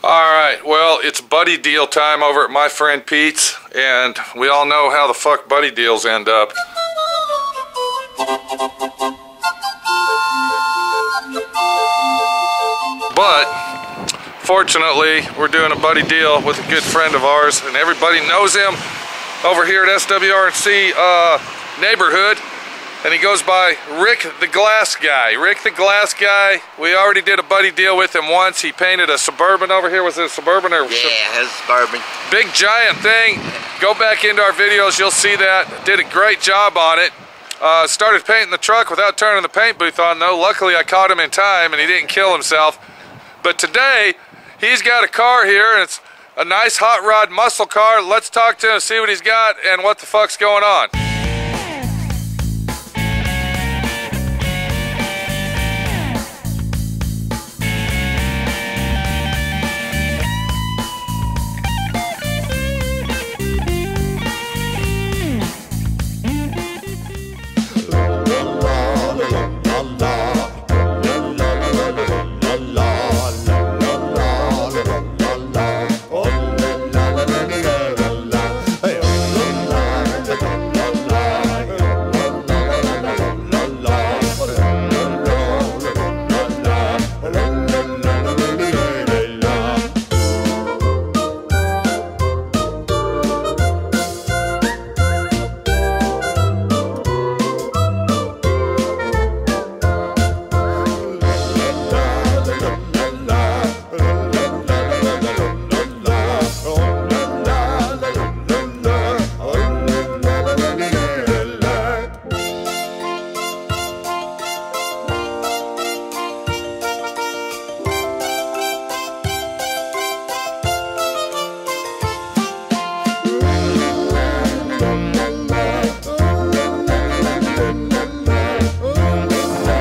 Alright, well, it's buddy deal time over at my friend Pete's, and we all know how the fuck buddy deals end up. But, fortunately, we're doing a buddy deal with a good friend of ours, and everybody knows him over here at SWRC neighborhood. And he goes by Rick the Glass Guy. Rick the Glass Guy, we already did a buddy deal with him once. He painted a Suburban over here. Was it a Suburban or? Yeah, it was Suburban. Big giant thing. Go back into our videos, you'll see that. Did a great job on it. Started painting the truck without turning the paint booth on though. Luckily I caught him in time and he didn't kill himself. But today, he's got a car here and it's a nice hot rod muscle car. Let's talk to him, see what he's got and what the fuck's going on.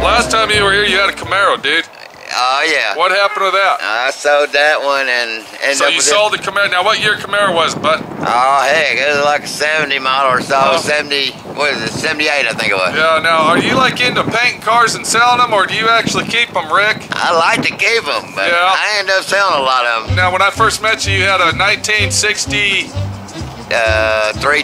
Last time you were here, you had a Camaro, dude. Oh, yeah. What happened with that? I sold that one and ended So up you with sold the Camaro. Now, what year Camaro was it, bud? Oh, heck, it was like a 70 model or so. Oh. 70, what is it, 78 I think it was. Yeah, now, are you like into painting cars and selling them, or do you actually keep them, Rick? I like to keep them, but Yeah. I ended up selling a lot of them. Now, when I first met you, you had a 1963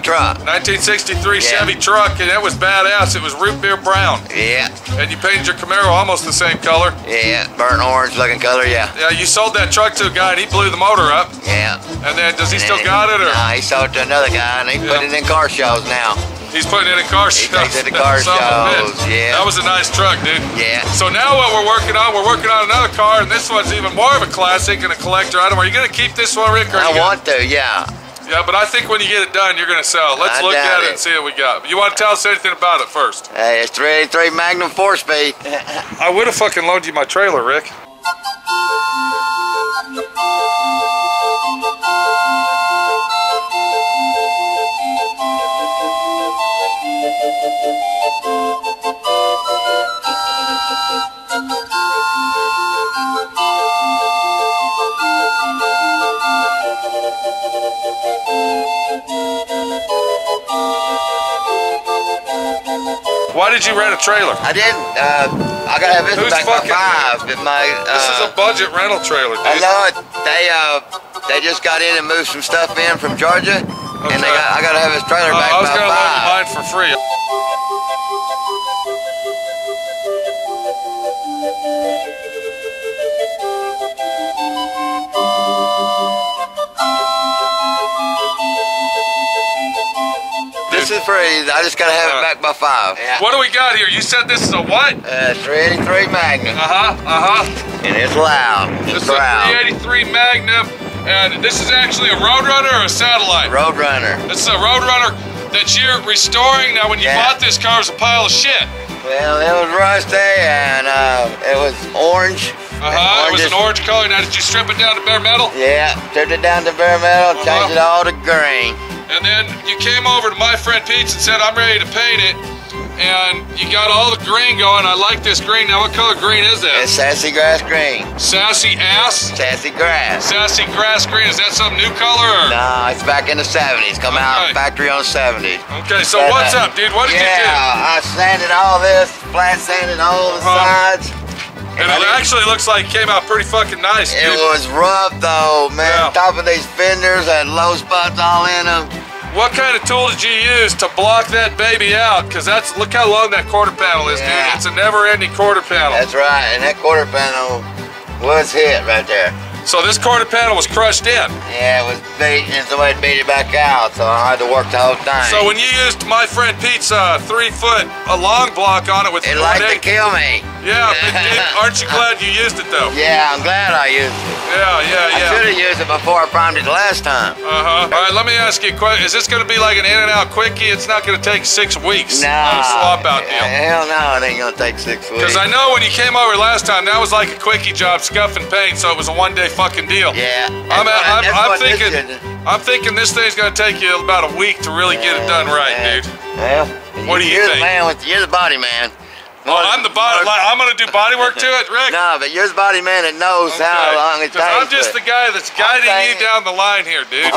truck. 1963 Yeah. Chevy truck, and it was badass. It was root beer brown. Yeah, And you painted your Camaro almost the same color. yeah, burnt orange looking color, yeah. Yeah, you sold that truck to a guy, and he blew the motor up. Yeah. And then, does he still got it, or? Nah, he sold it to another guy, and he put it in car shows now. He's putting it in car shows. He takes it to car Son of a shows, bitch. yeah. That was a nice truck, dude. Yeah. So now what we're working on another car, and this one's even more of a classic and a collector item. Are you going to keep this one, Rick? Or I want to, yeah. Yeah, but I think when you get it done, you're going to sell it. Let's look at it and see what we got. You want to tell us anything about it first? Hey, it's 383 Magnum 4-speed. I would have fucking loaned you my trailer, Rick. Why did you rent a trailer? I didn't. I gotta have this Who's back by fucking- 5. This is a budget rental trailer, dude. I know it. They just got in and moved some stuff in from Georgia, and I gotta have his trailer back I was by going to loan you 5. mine for free. This is free. I just gotta have it back by 5. Yeah. What do we got here? You said this is a what? 383 Magnum, and it's loud. This It's is a loud. 383 Magnum, and this is actually a Roadrunner or a satellite? Roadrunner. This is a Roadrunner that you're restoring. Now, when you bought this car, it was a pile of shit. Well, it was rusty and it was orange. It was an orange color. Now, did you strip it down to bare metal? Yeah, stripped it down to bare metal, changed it all to green. And then you came over to my friend Pete's and said, I'm ready to paint it. And you got all the green going. I like this green. Now, what color green is that? It's sassy grass green. Sassy ass? Sassy grass. Sassy grass green. Is that some new color? Or? No, it's back in the 70s. Come out factory on the 70s. Okay, so what's up, dude? What did you do? Yeah, I sanded all this, flat sanded all the sides. And it actually looks like it came out pretty fucking nice, dude. It was rough though, man. Yeah. Top of these fenders had low spots all in them. What kind of tool did you use to block that baby out? Because look how long that quarter panel is, dude. It's a never-ending quarter panel. That's right, and that quarter panel was hit right there. So this quarter panel was crushed in. Yeah, it was beat, and somebody beat it back out, so I had to work the whole thing. So when you used my friend Pete's 3-foot long block on it with it liked to kill me. Yeah, aren't you glad you used it though? Yeah, I'm glad I used it. Yeah. I should have used it before I primed it the last time. All right, let me ask you a question. Is this going to be like an in and out quickie? It's not going to take 6 weeks. Nah, swap out deal. Hell no, it ain't going to take 6 weeks. Because I know when you came over last time, that was like a quickie job, scuffing paint, so it was a one-day fucking deal. Yeah. I'm thinking this thing's going to take you about a week to really get it done right, dude. Well, what do you think? You're the body man. Oh, I'm the body. I'm going to do body work to it, Rick? No, but you're the body man that knows how long it takes. I'm just the guy that's guiding you down the line here, dude.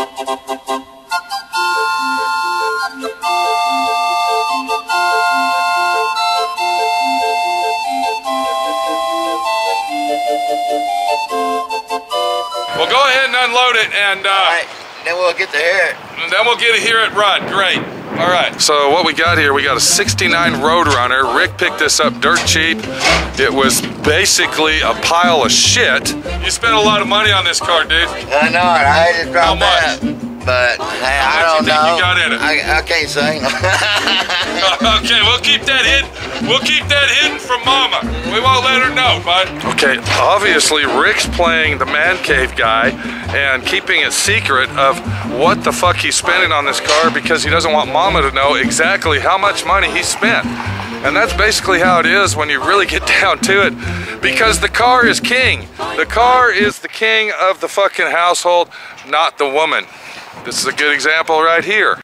Well, go ahead and unload it, and all right, then we'll get to hear it. And then we'll get to hear it run. Great. All right. So what we got here, we got a '69 Roadrunner. Rick picked this up dirt cheap. It was basically a pile of shit. You spent a lot of money on this car, dude. I know it. I had to drop that. But hey, I don't know. How much you got in it? I can't say. Okay, we'll keep that hidden. We'll keep that hidden from Mama. We won't let her know, bud. Okay, obviously Rick's playing the man cave guy and keeping it secret of what the fuck he's spending on this car because he doesn't want Mama to know exactly how much money he spent. And that's basically how it is when you really get down to it, because the car is king. The car is the king of the fucking household, not the woman. This is a good example right here.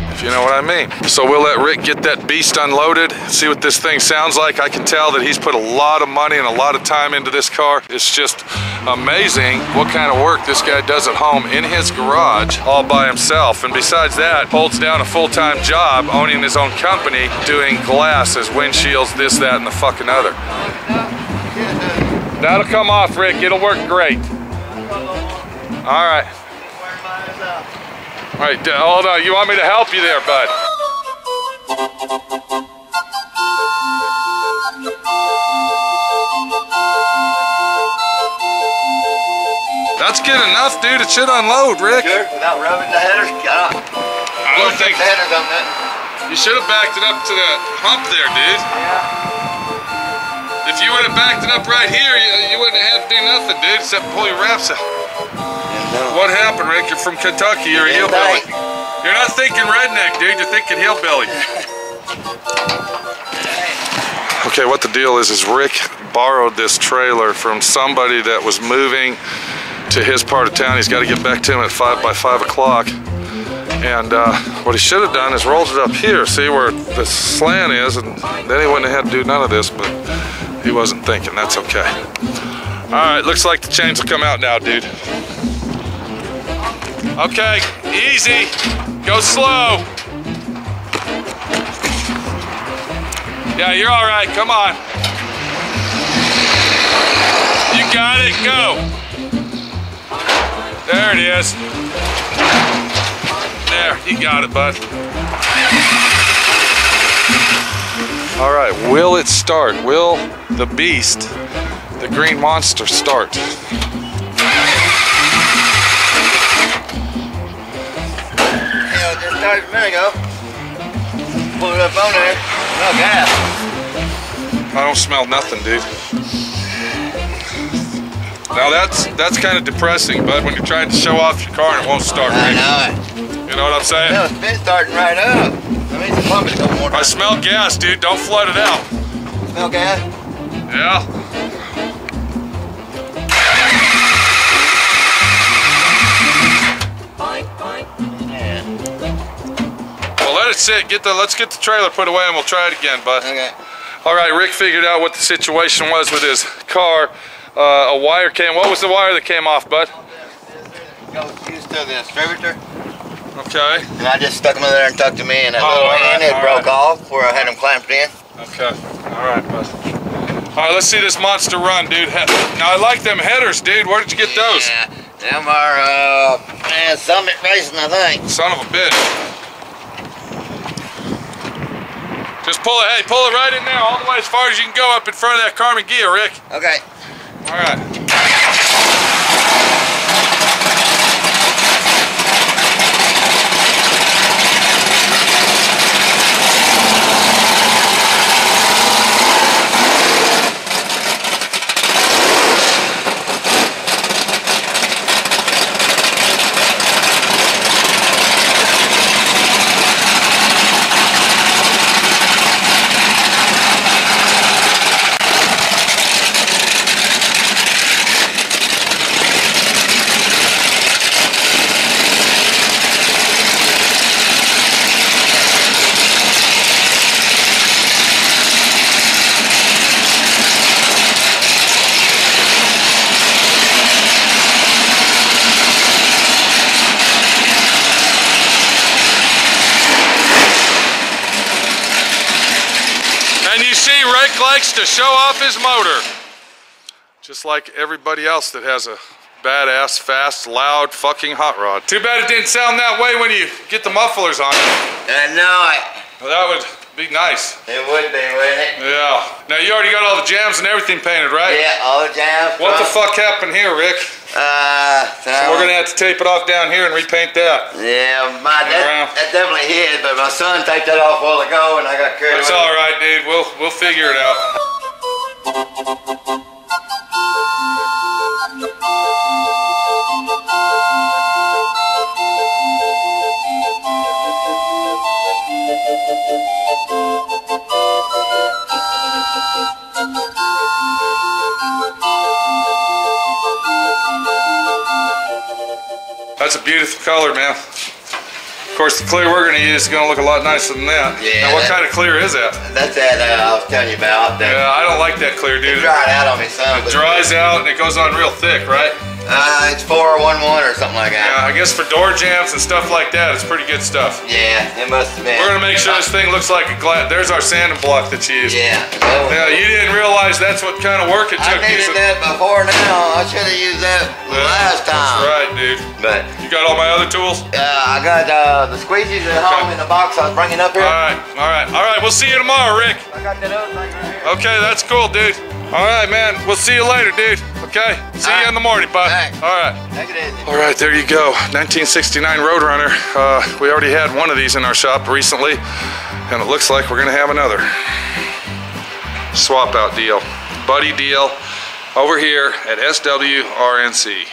If you know what I mean. So we'll let Rick get that beast unloaded, see what this thing sounds like. I can tell that he's put a lot of money and a lot of time into this car. It's just amazing what kind of work this guy does at home in his garage all by himself. And besides that, holds down a full-time job owning his own company, doing glasses, windshields, this, that, and the fucking other. That'll come off, Rick. It'll work great. All right. All right, hold on. You want me to help you there, bud? That's good enough, dude. It should unload, Rick. Sure, without rubbing the headers? I don't think... The headers on that. You should have backed it up to the hump there, dude. Yeah. If you would have backed it up right here, you wouldn't have had to do nothing, dude, except pull your wraps out. What happened, Rick? You're from Kentucky. You're a hillbilly. You're not thinking redneck, dude. You're thinking hillbilly. Okay, what the deal is Rick borrowed this trailer from somebody that was moving to his part of town. He's got to get back to him at 5 o'clock. And what he should have done is rolled it up here, see where the slant is, and then he wouldn't have had to do none of this, but he wasn't thinking. That's okay. All right, looks like the chains will come out now, dude. Okay, easy. Go slow. Yeah, you're all right. Come on. You got it. Go. There it is. There, you got it, bud. All right, will it start? Will the beast, the green monster, start? Just started a minute ago. Pulled it up on there. No gas. I don't smell nothing, dude. Now that's kind of depressing, bud, when you're trying to show off your car and it won't start. I know it. You know what I'm saying? No, it's been starting right up. That means the pump is going more time. I smell gas, dude. Don't flood it out. Smell gas? Yeah. Well, let it sit. Let's get the trailer put away and we'll try it again, bud. Okay. All right, Rick figured out what the situation was with his car. A wire came. What was the wire that came off, bud? goes used to the distributor. Okay. And I just stuck them in there and tucked them in. That little end, it broke off where I had them clamped in. Okay. All right, bud. All right, let's see this monster run, dude. Now, I like them headers, dude. Where did you get those? Yeah, them are, Summit Racing, I think. Son of a bitch. Just pull it, hey, pull it right in there, all the way as far as you can go up in front of that Carmen Gia, Rick. Okay. All right. And you see, Rick likes to show off his motor. Just like everybody else that has a badass, fast, loud fucking hot rod. Too bad it didn't sound that way when you get the mufflers on it. No, Well, that would be nice. it would be, wouldn't it? Yeah. Now, you already got all the jams and everything painted, right? Yeah, all the jams. What the fuck happened here, Rick? So we're gonna have to tape it off down here and repaint that. Yeah, that definitely hit, but my son taped that off a while ago and I got carried away. It's all right, dude. We'll figure it out. That's a beautiful color, man. Of course, the clear we're going to use is going to look a lot nicer than that. Yeah. Now, what kind of clear is that? That's that I was telling you about. Yeah, I don't like that clear, dude. It dried out on me, son. It dries out and it goes on real thick, right? It's 411 or something like that. Yeah, I guess for door jams and stuff like that, it's pretty good stuff. Yeah, it must have been. We're gonna make sure this thing looks like a glass. There's our sanding block that you used. Yeah. Yeah, you didn't realize that's what kind of work it took. I needed that before now. I should have used that last time. That's right, dude. But you got all my other tools? I got the squeegees at home in the box I was bringing up here. All right. We'll see you tomorrow, Rick. I got that other thing right here. Okay, that's cool, dude. All right, man. We'll see you later, dude. Okay? See you in the morning, bud. All right. Take it easy. All right, there you go. 1969 Roadrunner. We already had one of these in our shop recently, and it looks like we're gonna have another swap out deal. Buddy deal over here at SWRNC.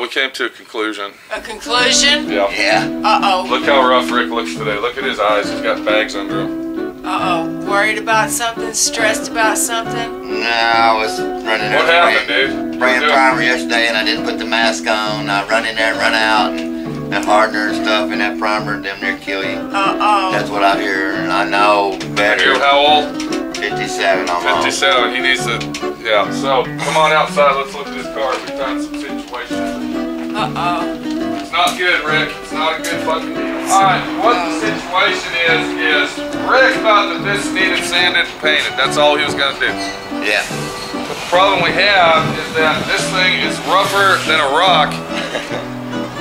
We came to a conclusion. A conclusion? Yeah. Yeah. Uh-oh. Look how rough Rick looks today. Look at his eyes. He's got bags under him. Uh-oh. Worried about something? Stressed about something? No, I was running there. What happened, dude? Spraying primer yesterday and I didn't put the mask on. I run in there and run out and that hardener and stuff and that primer damn near kill you. Uh-oh. That's what I hear and I know better. You're how old? 57 almost. 57. He needs to, yeah. So, come on outside. Let's look at his car. We found some situations. Uh-oh. It's not good, Rick. It's not a good fucking deal. Alright, what the situation is Rick thought that this needed sanded and painted. That's all he was going to do. Yeah. But the problem we have is that this thing is rougher than a rock.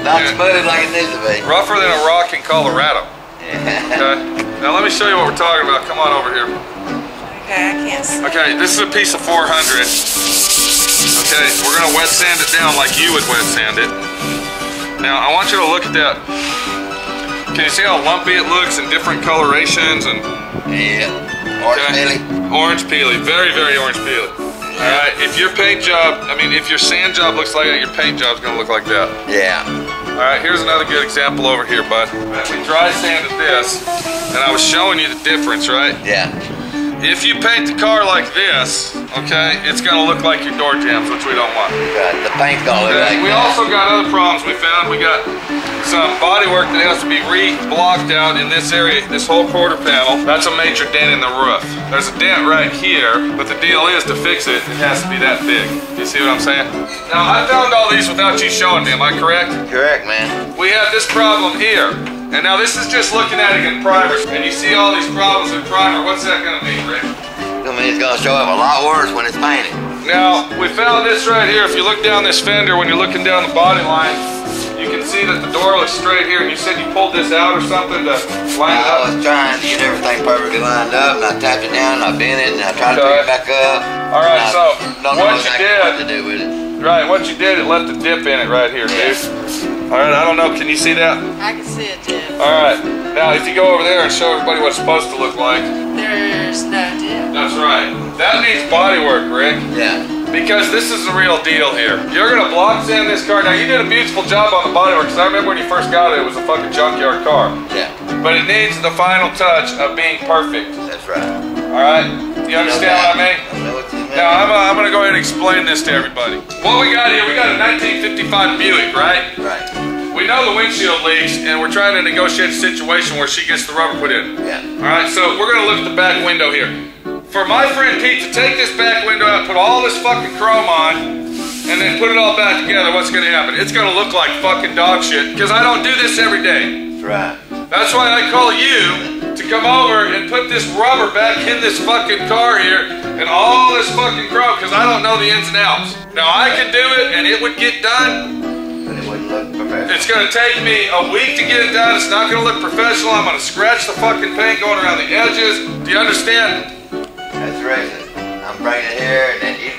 Not smooth like it needs to be. Rougher than a rock in Colorado. Yeah. Okay? Now let me show you what we're talking about. Come on over here. Okay, I can't see. Okay, this is a piece of 400. Okay, we're going to wet sand it down like you would wet sand it. Now, I want you to look at that. Can you see how lumpy it looks in different colorations? And Yeah. Orange peely. Orange peely. Very, very orange peely. Alright, if your paint job, if your sand job looks like that, your paint job's going to look like that. Yeah. Alright, here's another good example over here, bud. We dry sanded this, and I was showing you the difference, right? Yeah. if you paint the car like this, okay, it's gonna look like your door jambs, which we don't want. Right, the paint's gonna look like We that. also got other problems we found. We got some body work that has to be re-blocked out in this area, this whole quarter panel. That's a major dent in the roof. There's a dent right here, but the deal is to fix it, it has to be that big. You see what I'm saying? Now, I found all these without you showing me, am I correct? Correct, man. We have this problem here. And now this is just looking at it in primer. And you see all these problems in primer. What's that gonna mean, Rick? I mean, it's gonna show up a lot worse when it's painted. Now, we found this right here. If you look down this fender, when you're looking down the body line, you can see that the door looks straight here. And you said you pulled this out or something to line it up? I was trying to get everything perfectly lined up, and I tapped it down, and I bent it, and I tried to pick it back up. All right, so don't know what you exactly did, what to do with it. right, what you did, it left a dip in it right here, dude. All right, I don't know, can you see that? I can see it too. All right, now if you go over there and show everybody what it's supposed to look like. There's no dip. That's right. That needs body work, Rick. Yeah. Because this is the real deal here. You're gonna block sand this car. Now you did a beautiful job on the bodywork, because I remember when you first got it, it was a fucking junkyard car. Yeah. But it needs the final touch of being perfect. That's right. All right? You understand what I mean? I know what you mean. Now I'm gonna go ahead and explain this to everybody. What we got here, we got a 1955 Buick, right? Right. We know the windshield leaks, and we're trying to negotiate a situation where she gets the rubber put in. Yeah. All right, so we're gonna look at the back window here. For my friend Pete to take this back window out, put all this fucking chrome on, and then put it all back together, what's gonna happen? It's gonna look like fucking dog shit, because I don't do this every day. That's right. That's why I call you to come over and put this rubber back in this fucking car here, and all this fucking chrome, because I don't know the ins and outs. Now I can do it, and it would get done. But it wouldn't look professional. It's gonna take me a week to get it done. It's not gonna look professional. I'm gonna scratch the fucking paint going around the edges. Do you understand? That's the reason. I'm bringing it here, and then you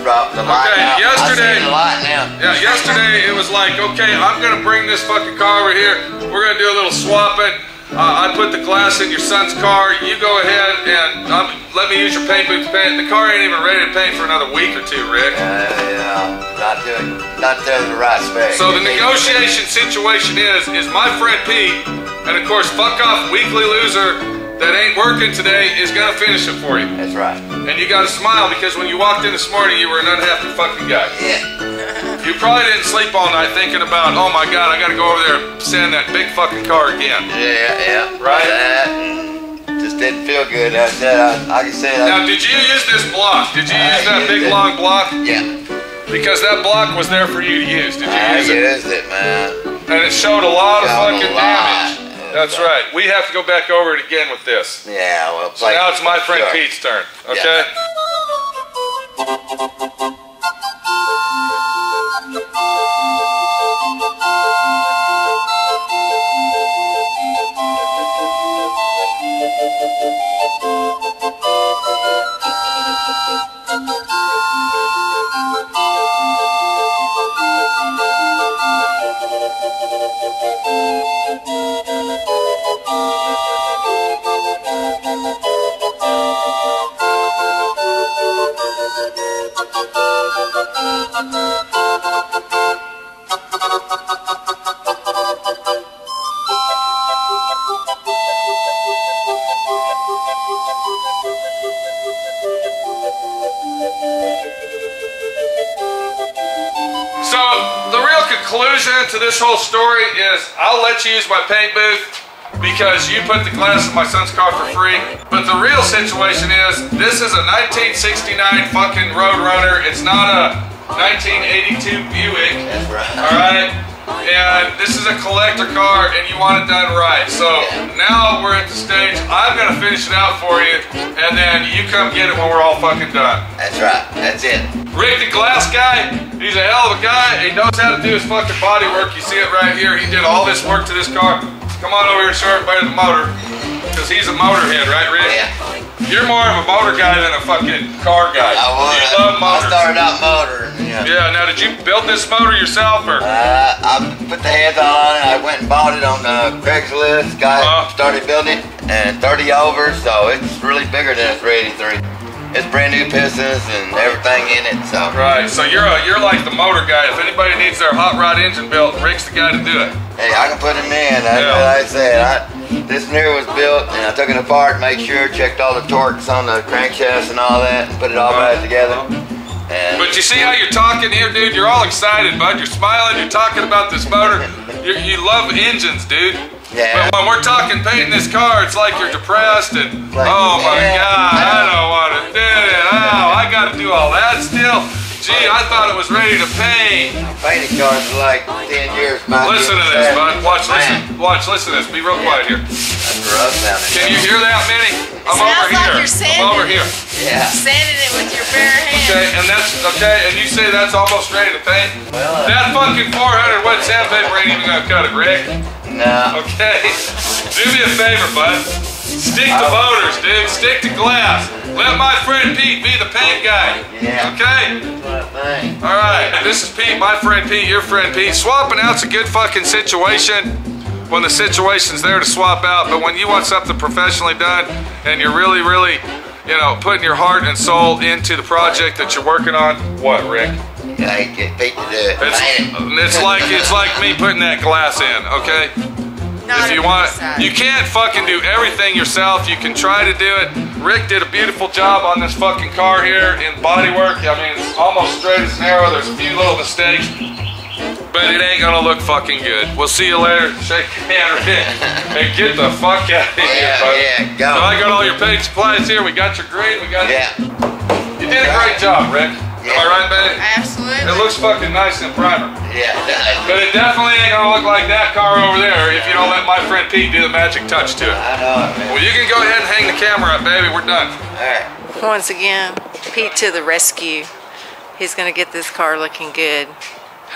drop the light out. Yesterday, I see the light now. Yeah, yesterday it was like, okay, I'm gonna bring this fucking car over here. We're gonna do a little swapping. I put the glass in your son's car. You go ahead and let me use your paint booth to paint. The car ain't even ready to paint for another week or two, Rick. Yeah, not to the right spec. So the negotiation situation is my friend Pete, and of course, fuck off weekly loser that ain't working today is gonna finish it for you. That's right. And you gotta smile, because when you walked in this morning, you were an unhappy fucking guy. Yeah. You probably didn't sleep all night thinking about, oh my God, I gotta go over there and sand that big fucking car again. Yeah. Right? That, just didn't feel good. I can say that. Now, did you use this block? Did you use that big long block? Yeah. Because that block was there for you to use. Did you use it? I used it, man. And it showed a lot of fucking lot. damage. That's right. We have to go back over it again with this. Yeah, well, So now it's my friend Pete's turn, okay? So the real conclusion to this whole story is I'll let you use my paint booth because you put the glass in my son's car for free. But the real situation is this is a 1969 fucking Roadrunner. It's not a 1982 Buick. That's right. All right? And this is a collector car, and you want it done right. So now we're at the stage, I'm gonna finish it out for you, and then you come get it when we're all fucking done. That's right. That's it. Rick the glass guy, he's a hell of a guy. He knows how to do his fucking body work. You see it right here. He did all this work to this car. Come on over here and show everybody the motor, because he's a motorhead, right, Rick? Yeah. You're more of a motor guy than a fucking car guy. You love motors. I started out motoring. Yeah, now did you build this motor yourself, or? I put the heads on it. I went and bought it on Craigslist. Guy started building it, and 30 over, so it's really bigger than a 383. it's brand new pistons and everything in it. So Right. So you're like the motor guy. If anybody needs their hot rod engine built, Rick's the guy to do it. hey, I can put them in. Yeah. Like I said, this one here was built, and I took it apart, made sure, checked all the torques on the crankshaft and all that, and put it all back together. And But you see how you're talking here, dude? You're all excited, bud. You're smiling. You're talking about this motor. You love engines, dude. yeah, But when we're talking painting this car, it's like you're depressed and, Like, oh my yeah, God, I don't want to do it. Oh, I got to do all that still. Gee, I thought it was ready to paint. I painted cars for like 10 years. Listen to this, bud. Watch, listen to this. Be real quiet here. That's rough sounding. Can you hear that, Minnie? I'm sounds over like here. you're sanding I'm over here. Yeah. Sanding it with your bare hands. Okay, and that's okay, and you say that's almost ready to paint? Well, That fucking 400 wet sandpaper ain't even gonna cut it, Rick. no. Okay? Do me a favor, bud. Stick to motors, dude. Stick to glass. Let my friend Pete be the paint guy. Yeah. Okay? That's what I think. Alright, this is Pete, my friend Pete, your friend Pete. Swapping out's a good fucking situation when the situation's there to swap out, but when you want something professionally done and you're really, really, you know, putting your heart and soul into the project that you're working on, what, Rick? Yeah, you get Pete to do it. Paint it. It's like me putting that glass in, okay? Not If you a want, good side. you can't fucking do everything yourself. You can try to do it. Rick did a beautiful job on this fucking car here in bodywork. I mean, it's almost straight as an arrow. There's a few little mistakes, but it ain't gonna look fucking good. We'll see you later. Shake hand, Rick, and get the fuck out of here, Yeah, buddy. yeah, go. So I got all your paint supplies here. We got your green. We got. Yeah. You did a great job, Rick. Am I right, baby? Absolutely. It looks fucking nice in primer. Yeah, it does. But it definitely ain't gonna look like that car over there if you don't let my friend Pete do the magic touch to it. I know it, man. Well, you can go ahead and hang the camera up, baby. We're done. Alright. Once again, Pete to the rescue. He's going to get this car looking good,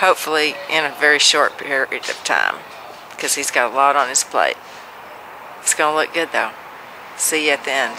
hopefully in a very short period of time, because he's got a lot on his plate. It's going to look good though. See you at the end.